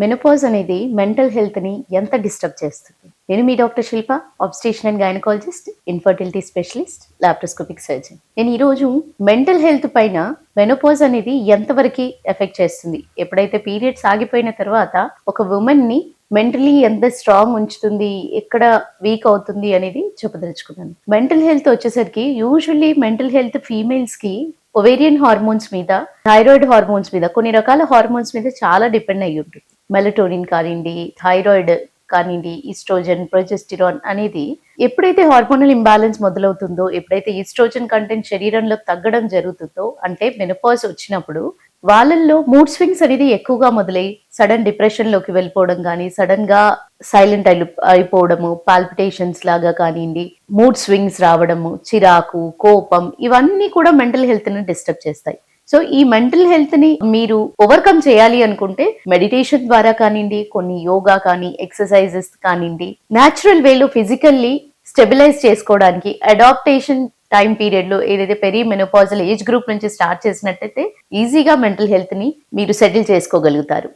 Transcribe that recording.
Menopause అనేది mental health ని ఎంత డిస్టర్బ్ చేస్తుంది? నేను మీ doctor Shilpa, obstetrician and gynaecologist, infertility specialist, laparoscopic surgeon. నేను ఈరోజు మెంటల్ హెల్త్ పైన మెనోపాజ్ అనేది ఎంతవరకు ఎఫెక్ట్ చేస్తుంది, ఎప్పుడైతే పీరియడ్స్ ఆగిపోయిన తర్వాత ఒక ఉమెన్ ని మెంటలీ ఎంత స్ట్రాంగ్ ఉంచుతుంది, ఎక్కడ వీక్ అవుతుంది అనేది చెప్పదలుచుకున్నాను. మెంటల్ హెల్త్ వచ్చేసరికి యూజువల్లీ మెంటల్ హెల్త్ ఫీమేల్స్ కి ఒవేరియన్ హార్మోన్స్ మీద, థైరాయిడ్ హార్మోన్స్ మీద, కొన్ని రకాల హార్మోన్స్ మీద చాలా డిపెండ్ అయ్యి ఉంటుంది. మెలటోనిన్ కానివ్వండి, థైరాయిడ్ కానివ్వండి, ఈస్ట్రోజన్, ప్రొజెస్టిరాన్ అనేది ఎప్పుడైతే హార్మోనల్ ఇంబ్యాలెన్స్ మొదలవుతుందో, ఎప్పుడైతే ఈస్ట్రోజన్ కంటెంట్ శరీరంలో తగ్గడం జరుగుతుందో, అంటే మెనోపాజ్ వచ్చినప్పుడు వాళ్ళల్లో మూడ్ స్వింగ్స్ అనేది ఎక్కువగా మొదలై సడన్ డిప్రెషన్ లోకి వెళ్ళిపోవడం కానీ, సడన్ గా సైలెంట్ అయిపోవడము, పాల్పిటేషన్స్ లాగా కానివ్వండి, మూడ్ స్వింగ్స్ రావడము, చిరాకు, కోపం, ఇవన్నీ కూడా మెంటల్ హెల్త్ ని డిస్టర్బ్ చేస్తాయి. సో ఈ మెంటల్ హెల్త్ ని మీరు ఓవర్కమ్ చేయాలి అనుకుంటే మెడిటేషన్ ద్వారా కానివ్వండి, కొన్ని యోగా కానీ, ఎక్సర్సైజెస్ కానివ్వండి, న్యాచురల్ వేలో ఫిజికల్లీ స్టెబిలైజ్ చేసుకోవడానికి అడాప్టేషన్ టైం పీరియడ్ లో ఏదైతే పెరి మెనోపాజల్ ఏజ్ గ్రూప్ నుంచి స్టార్ట్ చేసినట్టయితే ఈజీగా మెంటల్ హెల్త్ ని మీరు సెటిల్ చేసుకోగలుగుతారు.